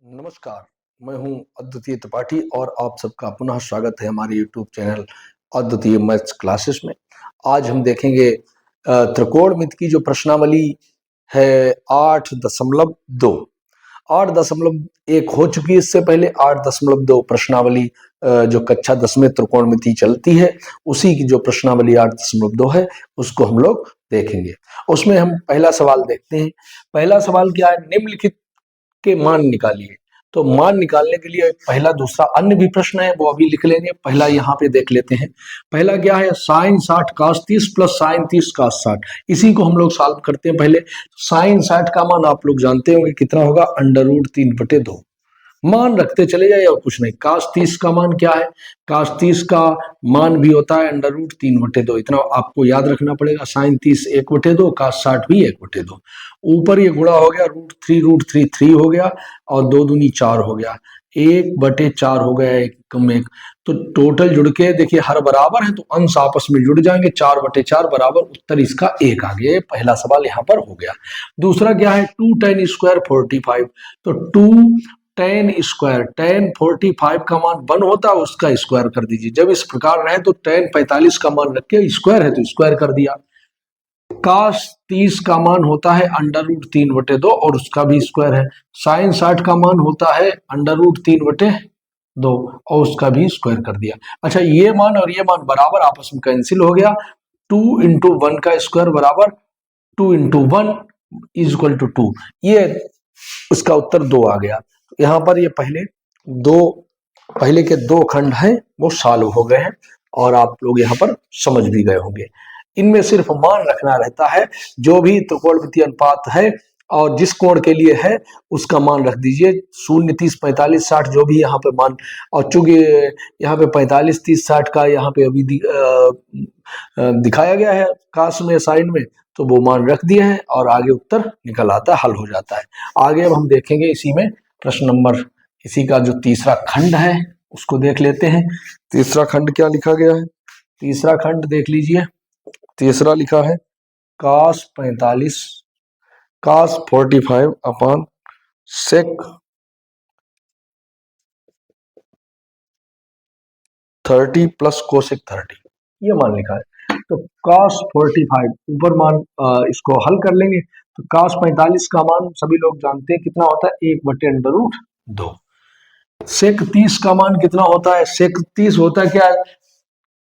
नमस्कार, मैं हूं अद्वितीय त्रिपाठी और आप सबका पुनः स्वागत है हमारे YouTube चैनल अद्वितीय मैथ्स क्लासेस में। आज हम देखेंगे त्रिकोणमिति की जो प्रश्नावली है 8.2। 8.1 हो चुकी है, इससे पहले 8.2 प्रश्नावली जो कक्षा 10 में त्रिकोणमिति चलती है उसी की जो प्रश्नावली 8.2 है उसको हम लोग देखेंगे। उसमें हम पहला सवाल देखते हैं। पहला सवाल क्या है? निम्नलिखित के मान निकालिए। तो मान निकालने के लिए पहला दूसरा अन्य भी प्रश्न है, वो अभी लिख लेंगे। पहला यहाँ पे देख लेते हैं। पहला क्या है? Sine 60 cos 30 plus sine 30 cos 60। इसी को हम लोग सॉल्व करते हैं। पहले साइन 60 का मान आप लोग जानते होंगे कितना होगा, √3/2 मान रखते चले जाए और कुछ नहीं। cos 30 का मान क्या है? cos 30 का मान भी होता है √3/2। इतना आपको याद रखना पड़ेगा। साइन 30 1/2, cos 60 भी 1/2। ऊपर ये गुणा हो गया, √3 3 हो गया और 2 दूनी 4 हो गया, 1/4 हो गया, 1 कम 1। तो टोटल जुड़ के देखिए हर बराबर है तो अंश आपस में जुड़ जाएंगे, 4/4 बराबर उत्तर इसका 1 आ गया। पहला सवाल यहाँ पर हो गया। दूसरा क्या है? 2 tan स्क्वायर 45। तो 2 tan स्क्वायर, tan 45 का मान 1 होता है, उसका स्क्वायर कर दीजिए। जब इस प्रकार रहे तो tan 45 का मान रख के स्क्वायर है तो स्क्वायर कर दिया। cos 30 का मान होता है √3/2 और उसका भी स्क्वायर है। साइन 60 का मान होता है √3/2 और उसका भी स्क्वायर कर दिया। अच्छा, ये मान और ये मान बराबर आपस में कैंसिल हो गया। 2 × 1 का स्क्वायर बराबर 2 × 1 = 2। ये उसका उत्तर 2 आ गया। यहाँ पर ये पहले के 2 खंड हैं वो सॉल्व हो गए हैं और आप लोग यहाँ पर समझ भी गए होंगे। इनमें सिर्फ मान रखना रहता है। जो भी त्रिकोणमितीय अनुपात है और जिस कोण के लिए है उसका मान रख दीजिए। 0, 30, 45, 60 जो भी यहाँ पे मान, और चूंकि यहाँ पे 45, 30, 60 का यहाँ पे अभी दिखाया गया है काश में, साइन में, तो वो मान रख दिए हैं और आगे उत्तर निकल आता है, हल हो जाता है। आगे अब हम देखेंगे इसी में प्रश्न नंबर, इसी का जो तीसरा खंड है उसको देख लेते हैं। तीसरा खंड क्या लिखा गया है? तीसरा खंड देख लीजिए। तीसरा लिखा है cos 45 upon sec 30 plus cosec 30, ये मान लिखा है। तो cos 45 ऊपर मान, इसको हल कर लेंगे। तो cos 45 का मान सभी लोग जानते हैं कितना होता है, 1/√2। sec 30 का मान कितना होता है? sec 30 होता है क्या?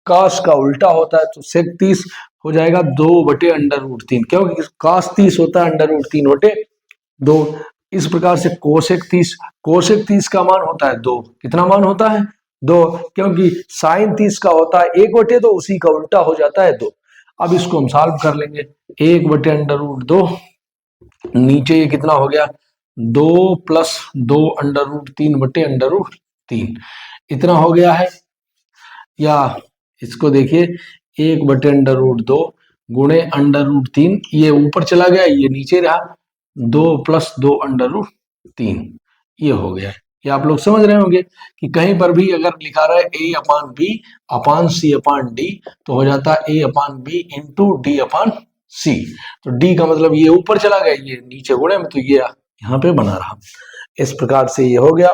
cos का उल्टा होता है, तो sec 30 हो जाएगा 2/√3, क्योंकि cos 30 होता है √3/2। इस प्रकार से cosec 30 का मान होता है 2। कितना मान होता है? 2, क्योंकि sin 30 का होता है 1/2, उसी का उल्टा हो जाता है 2। अब इसको हम सॉल्व कर लेंगे। 1/√2 नीचे ये कितना हो गया, 2 + 2√3/√3 इतना हो गया है। या इसको देखिए 1/√2 गुणे √3, ये ऊपर चला गया, ये नीचे रहा, 2 + 2√3 ये हो गया। ये आप लोग समझ रहे होंगे कि कहीं पर भी अगर लिखा रहा है A/B अपॉन C/D तो हो जाता है A/B × D/C। तो D का मतलब ये ऊपर चला गया, ये नीचे गुणे में, तो ये यहाँ पे बना रहा। इस प्रकार से ये हो गया।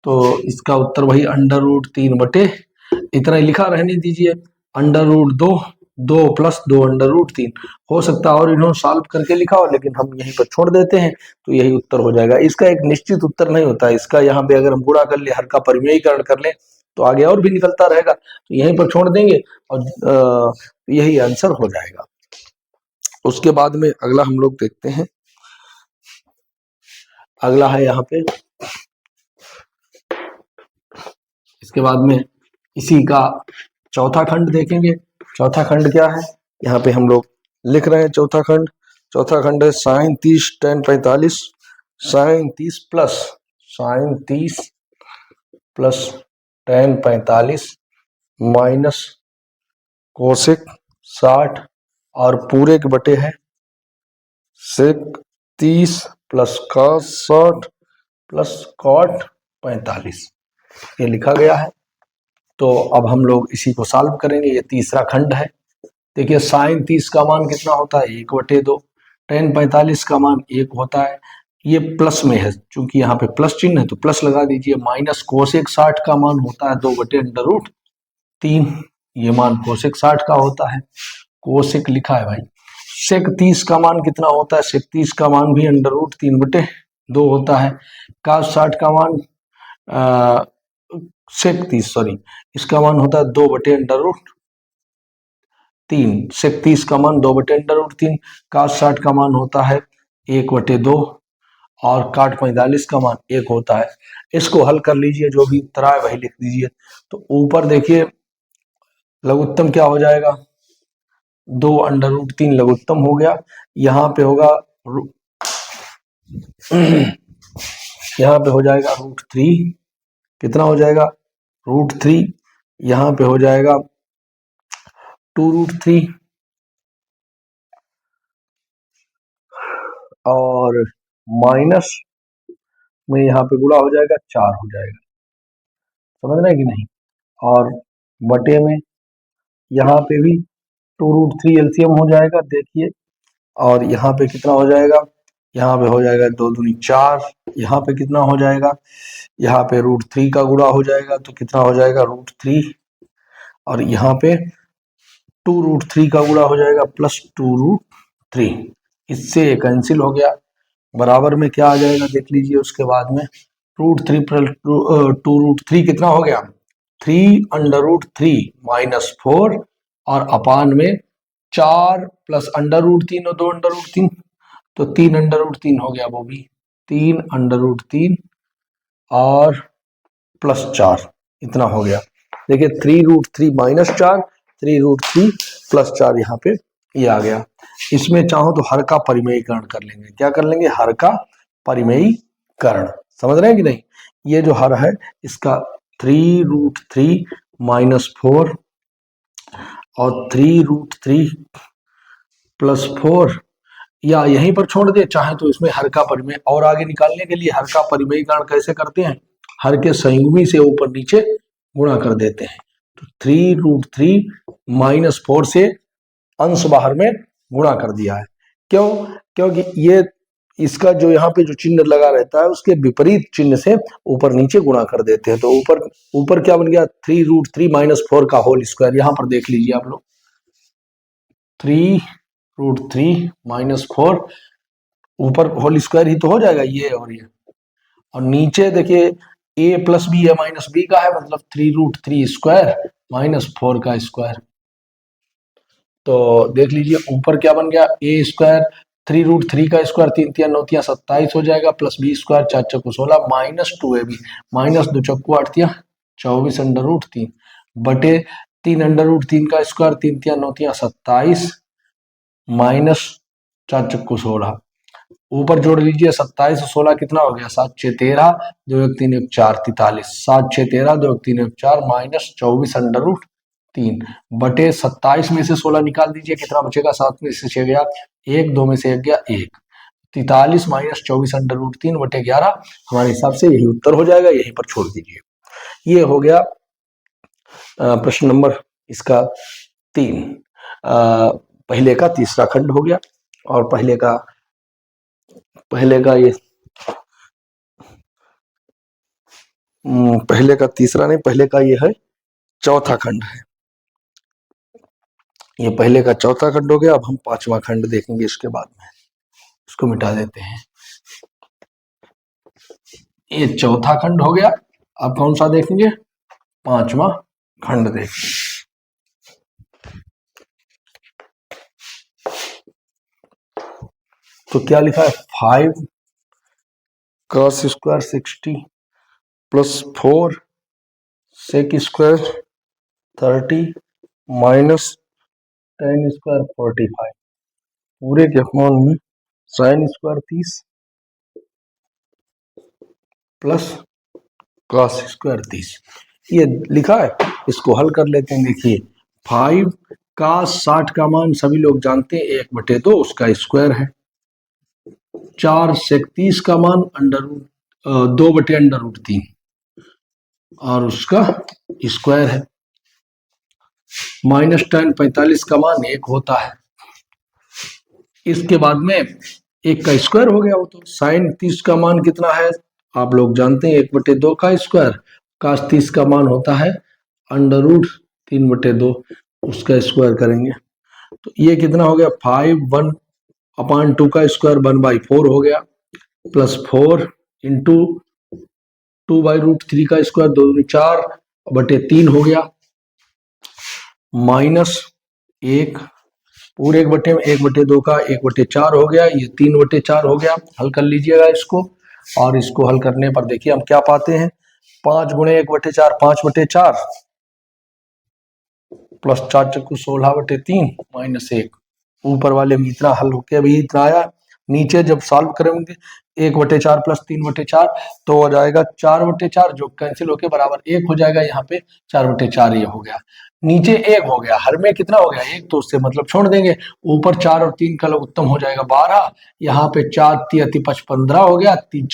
तो इसका उत्तर वही √3 इतना ही लिखा रहने दीजिए। √2 2 + 2√3 हो सकता है और इन्होंने सॉल्व करके लिखा हो, लेकिन हम यहीं पर छोड़ देते हैं तो यही उत्तर हो जाएगा। इसका एक निश्चित उत्तर नहीं होता है। इसका यहाँ पे अगर हम गुणा कर ले, हर का परिमेयीकरण कर ले तो आगे और भी निकलता रहेगा, तो यहीं पर छोड़ देंगे और यही आंसर हो जाएगा। उसके बाद में अगला हम लोग देखते हैं। अगला है यहाँ पे, इसके बाद में इसी का चौथा खंड देखेंगे। चौथा खंड क्या है? यहाँ पे हम लोग लिख रहे हैं चौथा खंड। चौथा खंड है sin 30 tan 45, sin 30 plus tan 45 minus cosec 60 और पूरे के बटे है sec 30 plus cos 60 plus cot 45, ये लिखा गया है। तो अब हम लोग इसी को सॉल्व करेंगे। ये तीसरा खंड है। देखिए sin 30 का मान कितना होता है, 1/2। tan 45 का मान 1 होता है। ये प्लस में है, चूंकि यहाँ पे प्लस चिन्ह है तो प्लस लगा दीजिए। माइनस कोसेक 60 का मान होता है 2/√3। ये मान कोसेक 60 का होता है। कोसेक लिखा है भाई। सेक 30 का मान कितना होता है? सेक 30 का मान भी √3/2 होता है। कास 60 का मान सेक 30 सॉरी इसका मान होता है 2/√3। सेक 30 का मान 2/√3। कास 60 का मान होता है 1/2 और काट 45 का मान 1 होता है। इसको हल कर लीजिए, जो भी उत्तर आए वही लिख दीजिए। तो ऊपर देखिए लघुत्तम क्या हो जाएगा? 2/√3 लघुत्तम हो गया। यहाँ पे होगा यहाँ पे हो जाएगा √3। कितना हो जाएगा? √3। यहाँ पे हो जाएगा 2√3 और माइनस में यहाँ पे गुणा हो जाएगा 4 हो जाएगा। समझ रहे हैं कि नहीं? और बटे में यहाँ पे भी 2√3 एलसीएम हो जाएगा देखिए। और यहाँ पे कितना हो जाएगा? यहाँ पे हो जाएगा 2 दूनी 4। यहाँ पे कितना हो जाएगा? यहाँ पे √3 का गुणा हो जाएगा तो कितना हो जाएगा? √3। और यहाँ पे 2√3 का गुणा हो जाएगा प्लस 2√3। इससे कैंसिल हो गया। बराबर में क्या आ जाएगा देख लीजिए। उसके बाद में √3 प्लस 2√3 कितना हो गया? 3/√3 -4 और अपान में 4 प्लस √3 और 2/√3 तो 3/√3 हो गया। वो भी 3/√3 और प्लस 4 इतना हो गया। देखिए 3√3 -4, 3√3 प्लस 4 यहाँ पे ये आ गया। इसमें चाहो तो हर का परिमेयीकरण कर लेंगे। क्या कर लेंगे? हर का परिमेयीकरण। समझ रहे हैं कि नहीं? ये जो हर है इसका 3√3 -4 और 3√3 प्लस 4 या यहीं पर छोड़ दे, चाहे तो इसमें हर का परिमेय और आगे निकालने के लिए हर का परिमेयीकरण कैसे करते हैं? हर के संयुग्मी से ऊपर नीचे गुणा कर देते हैं। तो 3√3 -4 से अंश बाहर में गुणा कर दिया है। क्यों? क्योंकि ये इसका जो यहाँ पे जो चिन्ह लगा रहता है उसके विपरीत चिन्ह से ऊपर नीचे गुणा कर देते हैं। तो ऊपर क्या बन गया? 3√3 -4 का होल स्क्वायर। यहाँ पर देख लीजिए आप लोग, 3√3 -4 ऊपर होल स्क्वायर ही तो हो जाएगा ये और ये। और नीचे देखिए a प्लस बी है माइनस बी का है, मतलब 3√3 स्क्वायर -4 का स्क्वायर। तो देख लीजिए ऊपर क्या बन गया? a स्क्वायर 3√3 का स्क्वायर 3 3 9 27 हो जाएगा, प्लस बी स्क्वायर 4 चक्कू 16 -2ab -2 चक्कू 8 24/√3 बटे 3/√3 का स्क्वायर 3 3 9 27 -4 चक्कू 16। ऊपर जोड़ लीजिए 27 और 16 कितना हो गया? 7 6 13 2 1 3 1 4 43 7 6 13 2 1 3 1 4 -24/√3 बटे 27 में से 16 निकाल दीजिए कितना बचेगा? 7 में से 6 गया 1, 2 में से 1 गया 1, 43 -24/√3 बटे 11। हमारे हिसाब से यही उत्तर हो जाएगा। यहीं पर छोड़ दीजिए। ये हो गया प्रश्न नंबर इसका 3। पहले का तीसरा खंड हो गया। और पहले का तीसरा नहीं, पहले का ये है चौथा खंड है। ये पहले का चौथा खंड हो गया। अब हम पांचवा खंड देखेंगे इसके बाद में। इसको मिटा देते हैं। ये चौथा खंड हो गया। अब कौन सा देखेंगे? पांचवा खंड देखेंगे। तो क्या लिखा है? 5 cos square 60 plus 4 sec square 30 minus tan square 45 पूरे के मान में sin square 30 plus cos square 30 ये लिखा है। इसको हल कर लेते हैं। देखिए 5 का 60 का मान सभी लोग जानते हैं 1/2 उसका स्क्वायर है। 4 sec 30 का मान 2/√3 और उसका स्क्वायर है। माइनस tan 45 का मान 1 होता है। इसके बाद में 1 का स्क्वायर हो गया वो तो। साइन 30 का मान कितना है आप लोग जानते हैं, 1/2 का स्क्वायर। काश 30 का मान होता है √3/2, उसका स्क्वायर करेंगे तो ये कितना हो गया 5 1/2 का स्क्वायर 1/4 हो गया, प्लस 4 इंटू 2/√3 का स्क्वायर 2×4/3 हो गया, माइनस 1 पूरे 1 में 1/2 का 1/4 हो गया, ये 3/4 हो गया। हल कर लीजिएगा इसको, और इसको हल करने पर देखिए हम क्या पाते हैं, 5 गुणे 1/4 5/4, प्लस 4 चक्कू 16/3 माइनस 1। ऊपर वाले में इतना हल होके अभी इतना आया, नीचे जब सॉल्व करेंगे 1/4 प्लस 3/4 तो हो जाएगा 4/4, जो कैंसिल होके बराबर 1 हो जाएगा। यहाँ पे 4/4 ये हो गया, नीचे 1 हो गया, हर में कितना हो गया 1, तो उससे मतलब छोड़ देंगे। ऊपर 4 और 3 का लघुत्तम हो जाएगा 12, यहाँ पे 4 × 5 15 हो गया, 3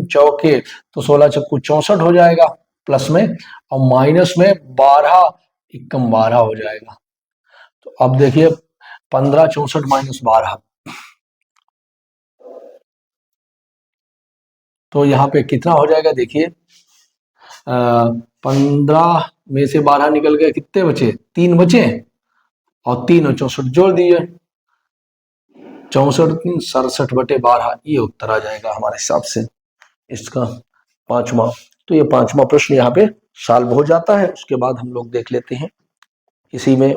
चौके तो 16 चक्कू 64 हो जाएगा प्लस में, और माइनस में 12 एकम 12 हो जाएगा। तो अब देखिए 15 64 माइनस 12, तो यहाँ पे कितना हो जाएगा देखिए, 15 में से 12 निकल गए, कितने बचे 3 बचे, और 3 और 64 जोड़ दिए, 64 3 67/12, ये उत्तर आ जाएगा हमारे हिसाब से इसका पांचवा। तो ये पांचवा प्रश्न यहाँ पे सॉल्व हो जाता है। उसके बाद हम लोग देख लेते हैं, इसी में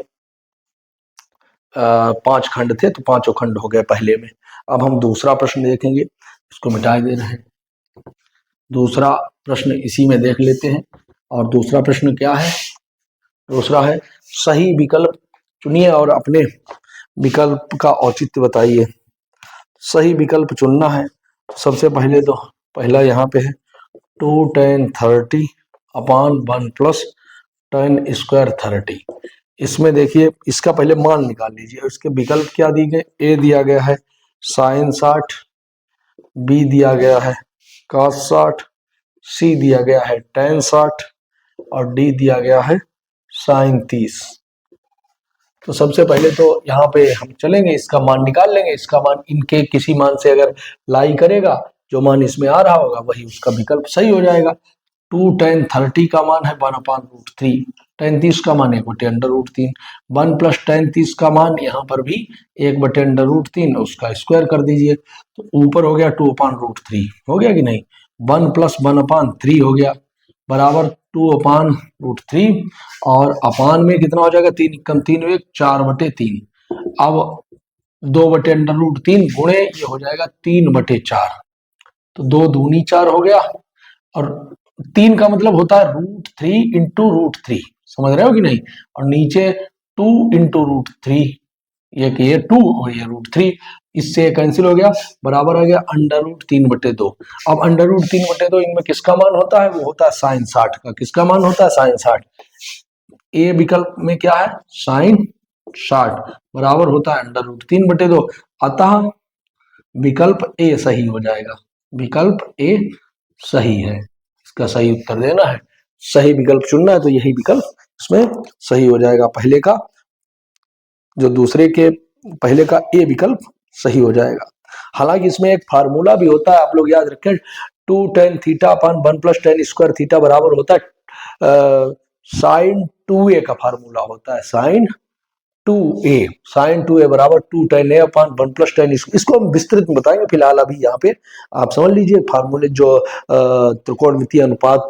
5 खंड थे तो 5 खंड हो गए पहले में। अब हम दूसरा प्रश्न देखेंगे, इसको मिटा दे रहे हैं। दूसरा प्रश्न इसी में देख लेते हैं, और दूसरा प्रश्न क्या है, दूसरा है सही विकल्प चुनिए और अपने विकल्प का औचित्य बताइए। सही विकल्प चुनना है, सबसे पहले तो पहला यहाँ पे है 2 tan 30/1 प्लस tan स्क्वायर 30। इसमें देखिए इसका पहले मान निकाल लीजिए। इसके विकल्प क्या दिए गए, ए दिया गया है sin 60, बी दिया गया है cos 60, सी दिया गया है tan 60, और डी दिया गया है sin 30। तो सबसे पहले तो यहाँ पे हम चलेंगे, इसका मान निकाल लेंगे। इसका मान इनके किसी मान से अगर लाई करेगा, जो मान इसमें आ रहा होगा वही उसका विकल्प सही हो जाएगा। 2 tan 30 का मान है 1/√3, tan 30 का मान 1/√3, 1 प्लस tan 30 का मान यहाँ पर भी 1/√3, उसका स्क्वायर कर दीजिए तो ऊपर हो गया 2/√3, हो गया कि नहीं, 1 प्लस 1/3 हो गया बराबर 2/√3, और अपान में कितना हो जाएगा 3 कम 3 1 4/3। अब 2/√3 गुणे ये हो जाएगा 3/4, तो 2 दूनी 4 हो गया, और 3 का मतलब होता है √3 इंटू √3, समझ रहे हो कि नहीं, और नीचे 2 इंटू √3, ये 2 और ये √3, इससे कैंसिल हो गया, बराबर आ गया √3/2। अब √3/2 इनमें किसका मान होता है, वो होता है sin 60 का। किसका मान होता है sin 60, ए विकल्प में क्या है sin 60 बराबर होता है √3/2, अतः विकल्प ए सही हो जाएगा। विकल्प ए सही है, इसका सही उत्तर देना है, सही विकल्प चुनना है, तो यही विकल्प इसमें सही हो जाएगा। पहले का जो दूसरे के पहले का ए विकल्प सही हो जाएगा। हालांकि इसमें एक फार्मूला भी होता है, आप लोग याद रखें, 2 tan θ/1 plus tan square theta बराबर होता है sin 2a का फार्मूला होता है, sin 2a बराबर 2 tan a/1 प्लस tan, इसको हम विस्तृत में बताएंगे। फिलहाल अभी यहाँ पे आप समझ लीजिए फार्मूले जो त्रिकोणमितीय अनुपात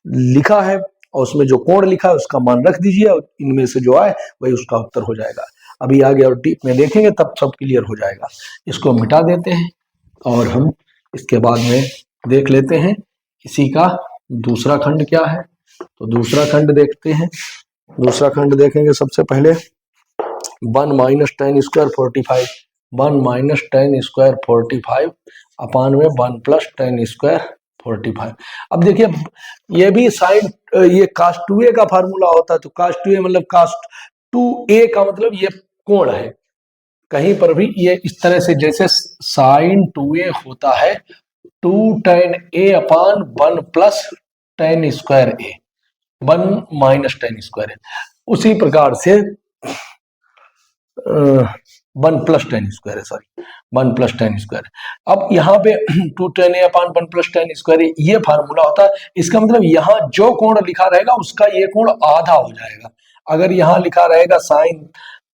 लिखा है और उसमें जो कोण लिखा है उसका मान रख दीजिए, और इनमें से जो आए वही उसका उत्तर हो जाएगा। अभी आगे और डीप में देखेंगे तब सब क्लियर हो जाएगा। इसको मिटा देते हैं और हम इसके बाद में देख लेते हैं इसी का दूसरा खंड क्या है। तो दूसरा खंड देखते हैं। दूसरा खंड देखेंगे सबसे पहले 1 minus tan square 45, 1 minus tan square 45 अपान में 1 प्लस tan स्क्वायर 45। अब देखिए ये भी साइन, ये cos 2a का फार्मूला होता है, तो cos 2a मतलब cos 2a का मतलब ये कोण है। कहीं पर भी ये इस तरह से जैसे sin 2a होता है 2 tan a upon 1 plus tan square a, 1 minus tan square है, उसी प्रकार से 1 प्लस टेन स्क्वायर है, सॉरी 1 प्लस टेन स्क्वायर। अब यहाँ पे 2 tan a upon 1 plus ten square ये फार्मूला होता है। इसका मतलब यहाँ जो कोण लिखा रहेगा उसका ये कोण आधा हो जाएगा। अगर यहाँ लिखा रहेगा साइन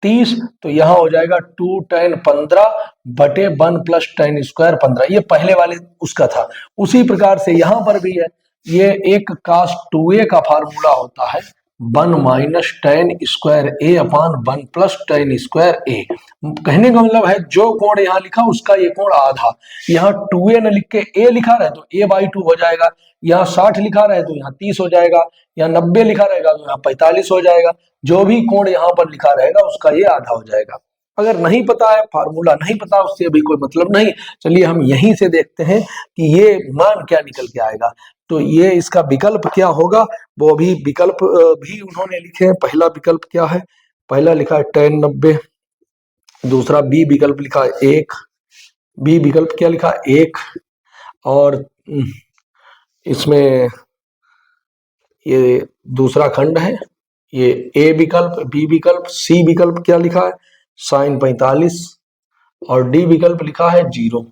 30 तो यहाँ हो जाएगा 2 tan 15 बटे 1 प्लस टेन स्क्वायर 15। ये पहले वाले उसका था। उसी प्रकार से यहाँ पर भी है, ये एक cos 2a का फार्मूला होता है 1 माइनस टेन स्क्वायर ए अपान 1 प्लस टेन स्क्वायर ए। कहने का मतलब है जो कोण यहाँ लिखा उसका ये कोण आधा। यहाँ 2a न लिख के a लिखा रहे तो a/2 हो जाएगा। यहाँ 60 लिखा रहे तो यहाँ 30 हो जाएगा। यहाँ 90 लिखा रहेगा तो यहाँ 45 हो जाएगा। जो भी कोण यहाँ पर लिखा रहेगा उसका ये आधा हो जाएगा। अगर नहीं पता है, फार्मूला नहीं पता, उससे भी कोई मतलब नहीं। चलिए हम यहीं से देखते हैं कि ये मान क्या निकल के आएगा। तो ये इसका विकल्प क्या होगा, वो भी विकल्प भी उन्होंने लिखे हैं। पहला विकल्प क्या है, पहला लिखा है tan 90, दूसरा बी विकल्प लिखा है 1, बी विकल्प क्या लिखा है 1, और इसमें ये दूसरा खंड है, ये ए विकल्प, बी विकल्प, सी विकल्प क्या लिखा है साइन 45, और डी विकल्प लिखा है 0।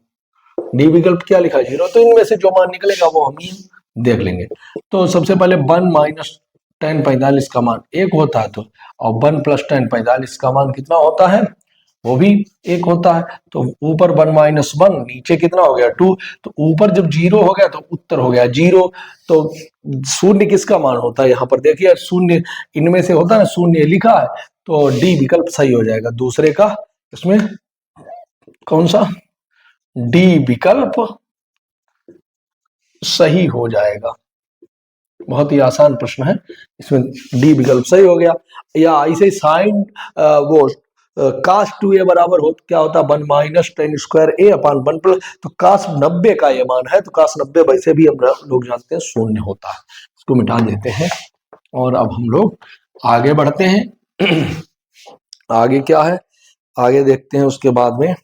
डी विकल्प क्या लिखा है 0। तो इनमें से जो मान निकलेगा वो हम ही देख लेंगे। तो सबसे पहले 1 माइनस टेन 45 का मान 1 होता है, तो और 1 प्लस टेन 45 का मान कितना होता है, वो भी 1 होता है। तो ऊपर 1 माइनस 1, नीचे कितना हो गया 2। तो ऊपर जब 0 हो गया तो उत्तर हो गया 0। तो शून्य किसका मान होता है, यहाँ पर देखिए शून्य इनमें से होता है ना, शून्य लिखा है तो डी विकल्प सही हो जाएगा। दूसरे का इसमें कौन सा, डी विकल्प सही हो जाएगा। बहुत ही आसान प्रश्न है, इसमें डी विकल्प सही हो गया। या ऐसे साइन वो cos 2a बराबर हो क्या होता है 1 माइनस टेन स्क्वायर ए अपान 1 प्लस, तो cos 90 का ये मान है, तो cos 90 वैसे भी हम लोग जानते हैं शून्य होता है। इसको मिटा देते हैं और अब हम लोग आगे बढ़ते हैं। आगे क्या है, आगे देखते हैं। उसके बाद में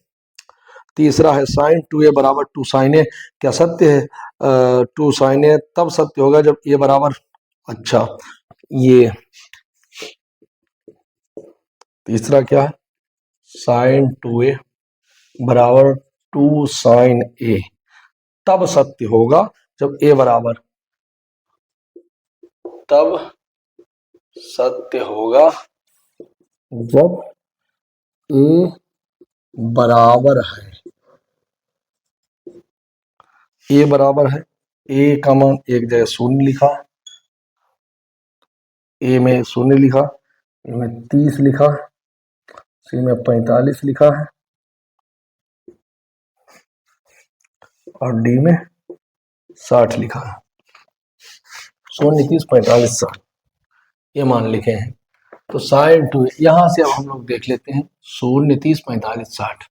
तीसरा है साइन 2a बराबर 2 sin a। क्या सत्य है, 2 sin a तब सत्य होगा जब a बराबर, अच्छा ये तीसरा क्या है, साइन 2a बराबर 2 sin a तब सत्य होगा जब a बराबर, तब सत्य होगा जब a बराबर है, a बराबर है, a का मान एक जगह शून्य लिखा, a में शून्य लिखा, a में 30 लिखा, c में 45 लिखा है, और d में 60 लिखा है। शून्य 30 45 60 ये मान लिखे हैं। तो साइन 2a, यहां से अब हम लोग देख लेते हैं, शून्य 30 45 60,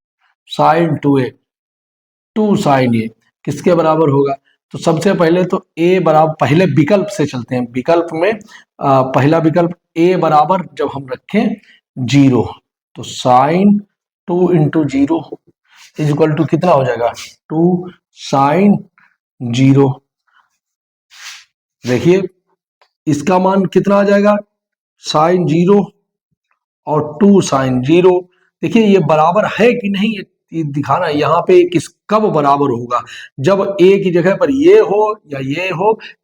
साइन 2a 2 sin a किसके बराबर होगा। तो सबसे पहले तो a बराबर, पहले विकल्प से चलते हैं। विकल्प में पहला विकल्प a बराबर जब हम रखें 0, तो sine 2 into 0 is equal to कितना हो जाएगा 2 sin 0। देखिए इसका मान कितना आ जाएगा साइन 0 और 2 sin 0। देखिए ये बराबर है कि नहीं ये दिखाना है। यहाँ पे किस कब बराबर होगा, जब a की जगह पर ये हो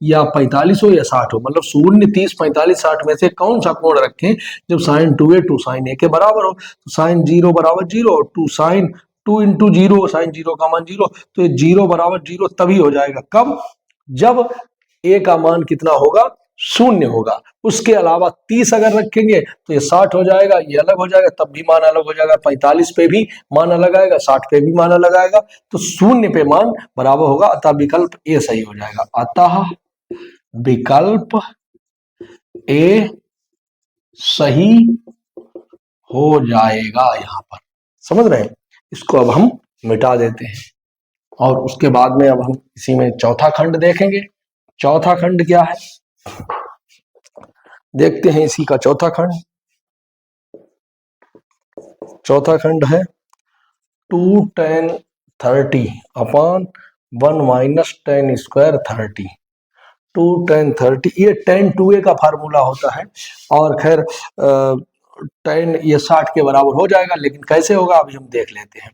या 45 हो या 60 हो। मतलब शून्य 30 45 60 में से कौन सा कोण रखें जब साइन 2a 2 sin a के बराबर हो। तो साइन 0 बराबर 0 और 2 sin 2 इंटू 0, साइन 0 का मान 0, तो ये 0 बराबर 0 तभी हो जाएगा कब, जब a का मान कितना होगा शून्य होगा। उसके अलावा 30 अगर रखेंगे तो ये 60 हो जाएगा, ये अलग हो जाएगा, तब भी मान अलग हो जाएगा। 45 पे भी मान अलग आएगा, 60 पे भी मान अलग आएगा, तो शून्य पे मान बराबर होगा। अतः विकल्प ए सही हो जाएगा। अतः विकल्प ए सही हो जाएगा। यहां पर समझ रहे हैं, इसको अब हम मिटा देते हैं और उसके बाद में अब हम इसी में चौथा खंड देखेंगे। चौथा खंड क्या है देखते हैं, इसी का चौथा खंड। चौथा खंड है 2 tan 30 अपान 1 माइनस टेन स्क्वायर 30। 2 tan 30 ये tan 2a का फार्मूला होता है। और खैर tan ये 60 के बराबर हो जाएगा, लेकिन कैसे होगा अभी हम देख लेते हैं।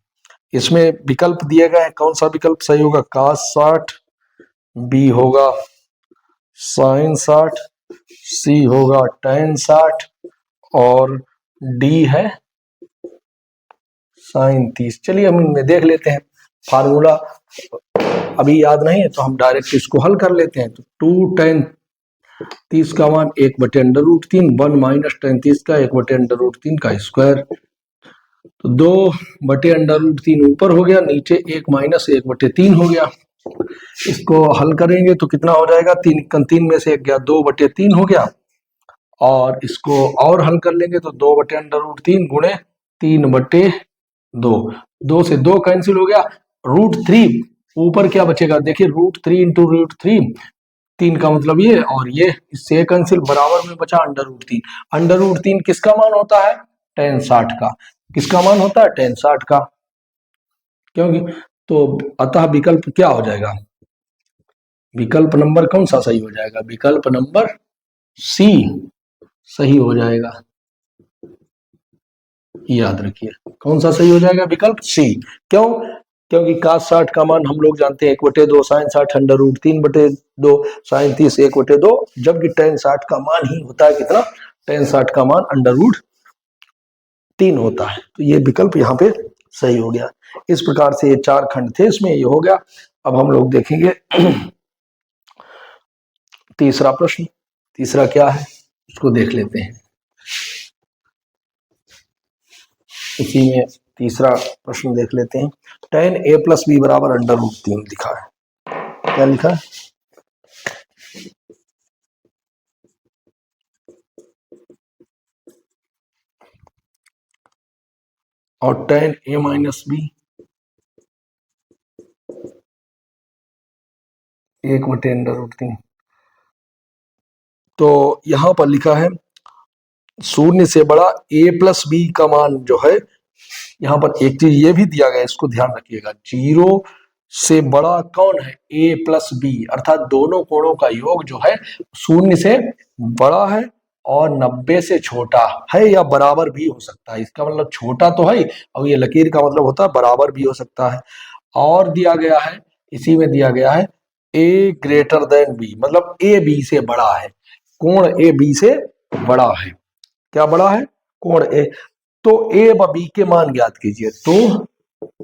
इसमें विकल्प दिए गए हैं, कौन सा विकल्प सही होगा? cos 60, बी होगा sin 60, सी होगा tan 60 और डी है sin 30। चलिए हम इनमें देख लेते हैं। फार्मूला अभी याद नहीं है तो हम डायरेक्ट इसको हल कर लेते हैं। तो 2 tan 30 का मान 1/√3, 1 माइनस tan 30 का 1/√3 का स्क्वायर। तो 2/√3 ऊपर हो गया, नीचे 1 माइनस 1/3 हो गया। इसको हल करेंगे तो कितना हो जाएगा? 3 में से 1 गया, 2/3 हो गया। और इसको और हल कर लेंगे तो 2/√3 गुणे 3/2, 2 से 2 कैंसिल हो गया। √3 ऊपर क्या बचेगा? देखिए √3 इंटू √3, 3 का मतलब ये, और ये इससे कैंसिल, बराबर में बचा √3। √3 किसका मान होता है? tan 60 का। किसका मान होता है? tan 60 का। क्योंकि तो अतः विकल्प क्या हो जाएगा? विकल्प नंबर कौन सा सही हो जाएगा? विकल्प नंबर सी सही हो जाएगा। याद रखिए कौन सा सही हो जाएगा? विकल्प सी। क्यों? क्योंकि cos 60 का मान हम लोग जानते हैं 1/2, sin 60 √3/2, sin 30 1/2, जबकि tan 60 का मान ही होता है कितना? tan 60 का मान √3 होता है। तो ये विकल्प यहाँ पे सही हो गया। इस प्रकार से ये 4 खंड थे, इसमें ये हो गया। अब हम लोग देखेंगे तीसरा प्रश्न। तीसरा क्या है उसको देख लेते हैं। इसी में तीसरा प्रश्न देख लेते हैं। tan a + b बराबर √3 लिखा है। क्या लिखा है? और tan a - b 1/√3। तो यहां पर लिखा है 0 से बड़ा a + b का मान जो है, यहां पर एक चीज ये भी दिया गया है, इसको ध्यान रखिएगा। 0 से बड़ा कौन है? a + b, अर्थात दोनों कोणों का योग जो है 0 से बड़ा है और 90 से छोटा है, या बराबर भी हो सकता है। इसका मतलब छोटा तो है, और ये लकीर का मतलब होता है बराबर भी हो सकता है। और दिया गया है, इसी में दिया गया है a > b, मतलब a b से बड़ा है। कोण a b से बड़ा है। क्या बड़ा है? कोण a। तो a व b के मान ज्ञात कीजिए। तो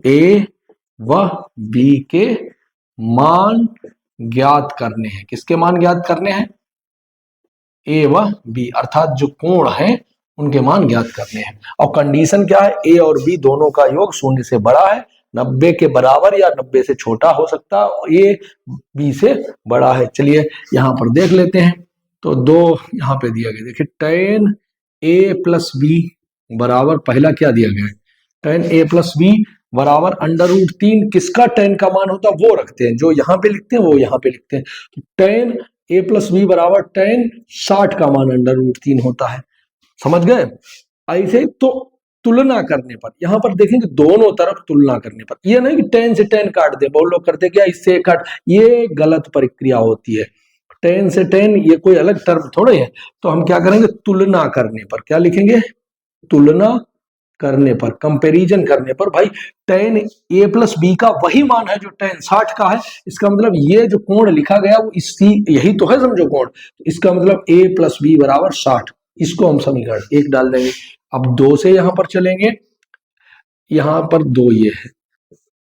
a व b के मान ज्ञात करने हैं। किसके मान ज्ञात करने हैं? a व b, अर्थात जो कोण है उनके मान ज्ञात करने हैं। और कंडीशन क्या है? a और b दोनों का योग 0 से बड़ा है, 90 के बराबर या 90 से छोटा हो सकता है, a b से बड़ा है। चलिए यहां पर देख लेते हैं। तो दो यहां पे दिया गया, देखिए tan a + b बराबर, पहला क्या दिया गया है? tan a + b बराबर √3। किसका tan का मान होता है वो रखते हैं, जो यहाँ पे लिखते हैं वो यहाँ पे लिखते हैं। तो tan a + b बराबर tan 60 का मान √3 होता है। समझ गए? ऐसे तो तुलना करने पर, यहां पर देखेंगे दोनों तरफ तुलना करने पर, ये नहीं कि tan से tan काट दे, बहुत लोग करते क्या इससे काट, ये गलत प्रक्रिया होती है। tan से tan ये कोई अलग टर्म थोड़े है। तो हम क्या करेंगे? तुलना करने पर क्या लिखेंगे? तुलना करने पर, कंपैरिजन करने पर। भाई tan a + b का वही मान है जो tan 60 का है। इसका मतलब ये जो कोण लिखा गया वो इसी, यही तो है समझो कोण। इसका मतलब a + b बराबर 60। इसको हम समीकरण 1 डाल देंगे। अब 2 से यहां पर चलेंगे, यहां पर 2 ये है,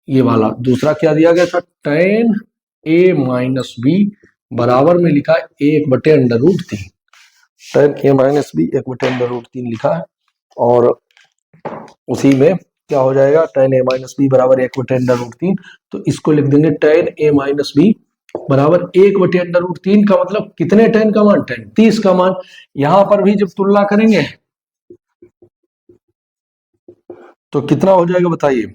ये वाला दूसरा क्या दिया गया था? tan a - b बराबर में लिखा है 1/√3। tan a - b 1/√3 लिखा है। और उसी में क्या हो जाएगा? tan a - b बराबर 1/√3। तो इसको लिख देंगे tan a - b बराबर 1/√3 का मतलब कितने tan का मान? tan 30 का मान। यहां पर भी जब तुलना करेंगे तो कितना हो जाएगा बताइए?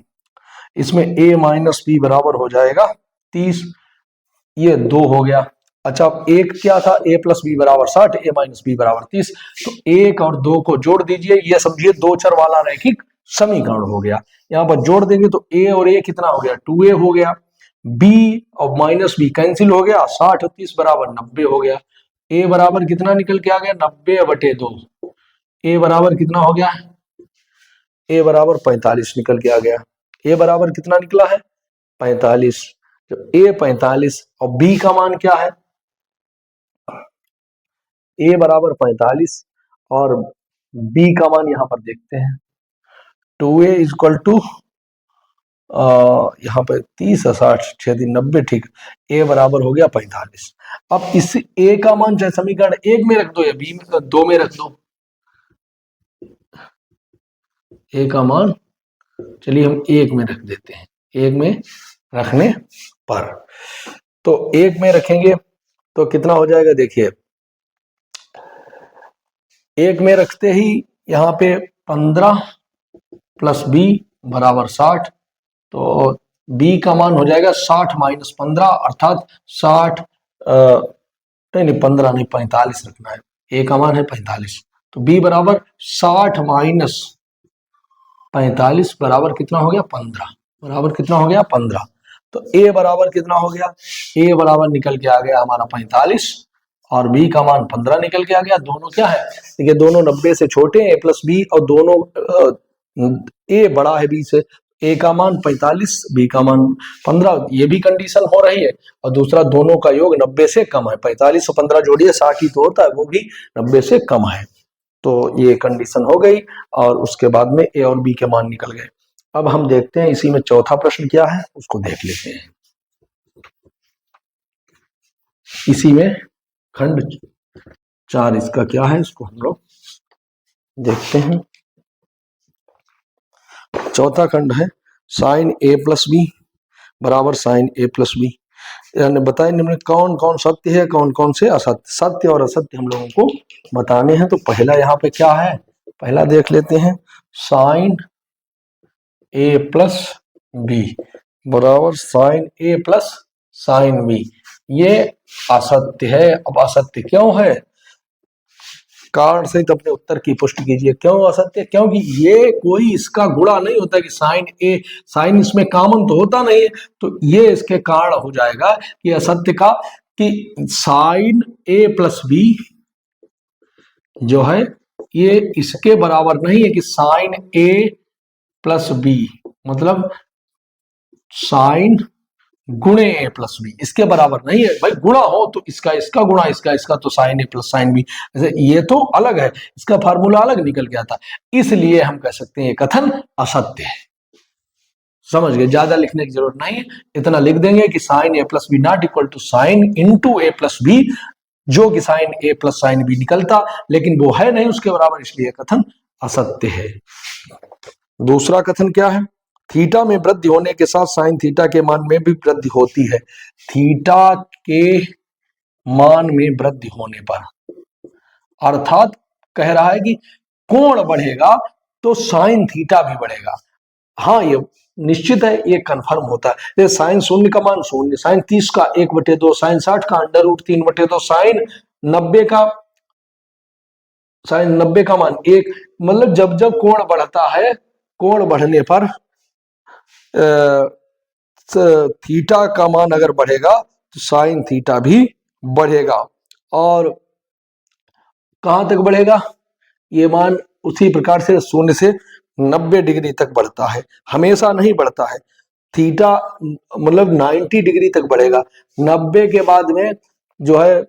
इसमें a - b बराबर हो जाएगा 30, ये 2 हो गया। अच्छा एक क्या था? a + b बराबर 60, a - b बराबर 30। तो 1 और 2 को जोड़ दीजिए, ये समझिए दो चर वाला रैखिक समीकरण हो गया। यहां पर जोड़ देंगे तो a और a कितना हो गया? 2a हो गया। b और -b कैंसिल हो गया, 60 और 30 बराबर 90 हो गया। a बराबर कितना निकल के आ गया? 90/2। ए बराबर कितना हो गया, ए बराबर 45 निकल के आ गया। ए बराबर कितना निकला है, 45। तो ए 45 और बी का मान क्या है, ए बराबर 45 और बी का मान यहां पर देखते हैं, 2a इक्वल टू यहाँ पे 30 60 6 90, ठीक। ए बराबर हो गया 45। अब इस ए का मान चाहे समीकरण एक में रख दो या बी में, दो में रख दो। ए का मान चलिए हम एक में रख देते हैं, एक में रखने पर तो एक में रखेंगे तो कितना हो जाएगा, देखिए एक में रखते ही यहाँ पे 15 प्लस बी बराबर 60, तो बी का मान हो जाएगा 60 माइनस 15 अर्थात 60 नहीं 15 नहीं 45 रखना है, ए का मान है 45, तो बी बराबर 60 माइनस 45 बराबर कितना हो गया 15, बराबर कितना हो गया 15। तो ए बराबर कितना हो गया, ए बराबर निकल के आ गया हमारा 45 और बी का मान 15 निकल के आ गया। दोनों क्या है, देखिए दोनों 90 से छोटे हैं, ए प्लस बी, और दोनों ए बड़ा है बी से, ए का मान 45 बी का मान 15, ये भी कंडीशन हो रही है। और दूसरा दोनों का योग 90 से कम है, 45 और 15 जोड़िए 60 ही तो होता है, वो भी 90 से कम है, तो ये कंडीशन हो गई। और उसके बाद में ए और बी के मान निकल गए। अब हम देखते हैं इसी में चौथा प्रश्न क्या है, उसको देख लेते हैं। इसी में खंड 4 इसका क्या है, इसको हम लोग देखते हैं। चौथा खंड है साइन ए प्लस बी बराबर साइन ए प्लस बी, यानी बताएं निम्न कौन कौन सत्य है कौन कौन से असत्य, सत्य और असत्य हम लोगों को बताने हैं। तो पहला यहाँ पे क्या है, पहला देख लेते हैं, साइन ए प्लस बी बराबर sign A plus sine B, ये असत्य है। अब असत्य क्यों है, कारण सहित अपने उत्तर की पुष्टि कीजिए। क्यों असत्य, क्योंकि ये कोई इसका गुणा नहीं होता कि साइन ए, साइन इसमें कॉमन तो होता नहीं है, तो ये इसके कारण हो जाएगा कि असत्य का, कि साइन ए प्लस बी जो है ये इसके बराबर नहीं है कि साइन ए प्लस बी, मतलब साइन गुणे ए प्लस बी, इसके बराबर नहीं है भाई। गुणा हो तो इसका इसका गुणा इसका इसका, तो sign A plus sine B, ये तो अलग है, इसका फार्मूला अलग निकल गया था, इसलिए हम कह सकते हैं ये कथन असत्य है। समझ गए, ज्यादा लिखने की जरूरत नहीं है, इतना लिख देंगे कि sine A plus B not equal to sine into A plus B, जो कि sine A plus sine B निकलता, लेकिन वो है नहीं उसके बराबर, इसलिए कथन असत्य है। दूसरा कथन क्या है, थीटा में वृद्धि होने के साथ साइन थीटा के मान में भी वृद्धि होती है। थीटा के मान में वृद्धि होने पर, अर्थात कह रहा है कि कोण बढ़ेगा तो साइन थीटा भी बढ़ेगा। हाँ ये निश्चित है, ये कंफर्म होता है। साइन 0 का मान 0, साइन 30 का 1/2, साइन 60 का √3/2, साइन 90 का, साइन 90 का मान 1, मतलब जब जब कोण बढ़ता है, कोण बढ़ने पर थीटा का मान अगर बढ़ेगा तो साइन थीटा भी बढ़ेगा। और कहां तक बढ़ेगा ये मान, उसी प्रकार से 0 से 90 डिग्री तक बढ़ता है, हमेशा नहीं बढ़ता है। थीटा मतलब 90 डिग्री तक बढ़ेगा, 90 के बाद में जो है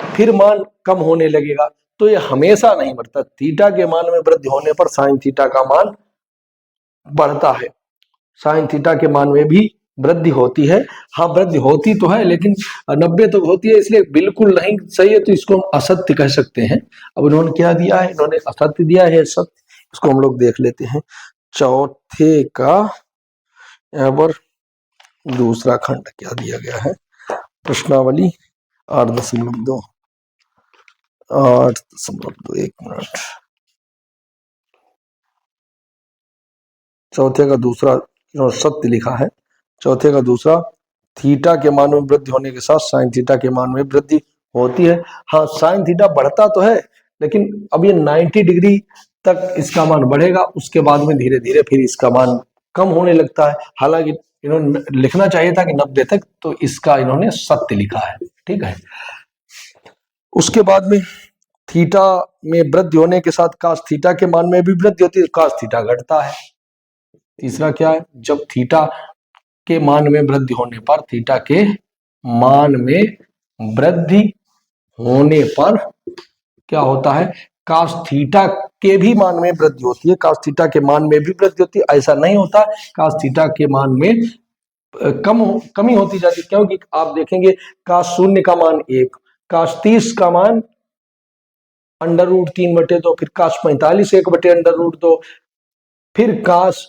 फिर मान कम होने लगेगा, तो ये हमेशा नहीं बढ़ता। थीटा के मान में वृद्धि होने पर साइन थीटा का मान बढ़ता है, साइन थीटा के मान में भी वृद्धि होती है। हाँ वृद्धि होती तो है, लेकिन 90 तक होती है, इसलिए बिल्कुल नहीं सही है, तो इसको हम असत्य कह सकते हैं। अब इन्होंने क्या दिया है, इन्होंने असत्य दिया है सत्य, इसको हम लोग देख लेते हैं। चौथे का यहाँ पर दूसरा खंड क्या दिया गया है, प्रश्नावली 8.2 8.2, एक मिनट, चौथे का दूसरा सत्य लिखा है। चौथे का दूसरा, थीटा के मान में वृद्धि होने के साथ साइन थीटा के मान में वृद्धि होती है। हाँ साइन थीटा बढ़ता तो है, लेकिन अब ये 90 डिग्री तक इसका मान बढ़ेगा, उसके बाद में धीरे धीरे फिर इसका मान कम होने लगता है। हालांकि इन्होंने लिखना चाहिए था कि 90 तक, तो इसका इन्होंने सत्य लिखा है, ठीक है। उसके बाद में थीटा में वृद्धि होने के साथ cos थीटा के मान में भी वृद्धि होती है, cos थीटा घटता है। तीसरा क्या है, जब थीटा के मान में वृद्धि होने पर, थीटा के मान में वृद्धि होने पर क्या होता है, cos थीटा के भी मान में वृद्धि होती है, cos थीटा के मान में भी वृद्धि होती है। ऐसा नहीं होता cos थीटा के मान में कमी होती जाती है, क्योंकि आप देखेंगे cos 0 का मान 1, cos 30 का मान √3/2, फिर cos 45 1/√2, फिर cos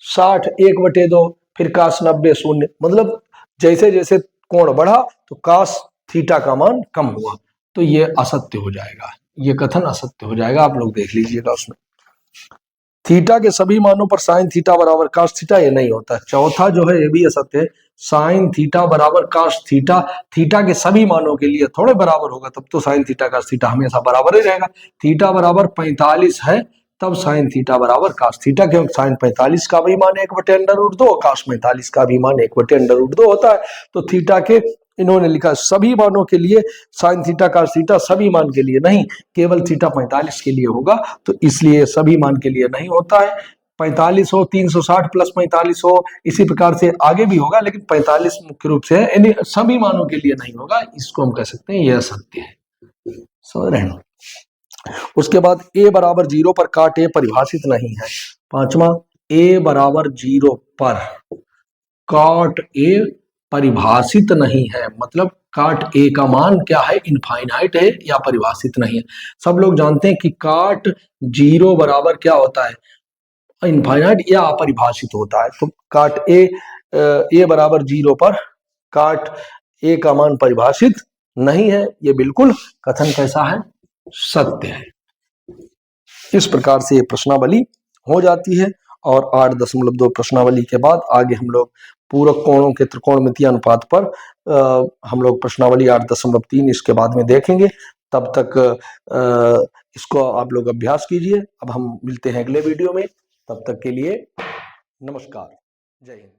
60 1/2, फिर cos 90 0। मतलब जैसे जैसे कोण बढ़ा तो cos थीटा का मान कम हुआ, तो ये असत्य हो जाएगा, ये कथन असत्य हो जाएगा, आप लोग देख लीजिएगा उसमें। थीटा के सभी मानों पर sin थीटा बराबर cos थीटा, ये नहीं होता। चौथा जो है ये भी असत्य है, sin थीटा बराबर cos थीटा, थीटा के सभी मानों के लिए थोड़े बराबर होगा, तब तो sin थीटा cos थीटा हमेशा बराबर ही रहेगा। थीटा बराबर 45 है तब sin थीटा बराबर cos थीटा, क्योंकि sin 45 का भी मान 1/√2, cos 45 का भी मान 1/√2 होता है। तो थीटा के इन्होंने लिखा सभी मानों के लिए sin थीटा cos थीटा, सभी मान के लिए नहीं, केवल थीटा 45 के लिए होगा, तो इसलिए सभी मान के लिए नहीं होता है। 45 हो, 360 + 45 हो, इसी प्रकार से आगे भी होगा, लेकिन 45 मुख्य रूप से है, सभी मानों के लिए नहीं होगा, इसको हम कह सकते हैं यह सत्य है। समझ रहे हैं। उसके बाद a बराबर 0 पर काट a परिभाषित नहीं है। पांचवा, a बराबर 0 पर काट a परिभाषित नहीं है, मतलब काट a का मान क्या है, इनफाइनाइट है या परिभाषित नहीं है। सब लोग जानते हैं कि काट 0 बराबर क्या होता है, इनफाइनाइट या अपरिभाषित होता है। तो काट a बराबर 0 पर काट a का मान परिभाषित नहीं है, ये बिल्कुल कथन कैसा है, सत्य है। इस प्रकार से ये प्रश्नावली हो जाती है। और 8.2 प्रश्नावली के बाद आगे हम लोग पूरक कोणों के त्रिकोणमितीय अनुपात पर हम लोग प्रश्नावली 8.3 इसके बाद में देखेंगे। तब तक इसको आप लोग अभ्यास कीजिए। अब हम मिलते हैं अगले वीडियो में, तब तक के लिए नमस्कार, जय हिंद।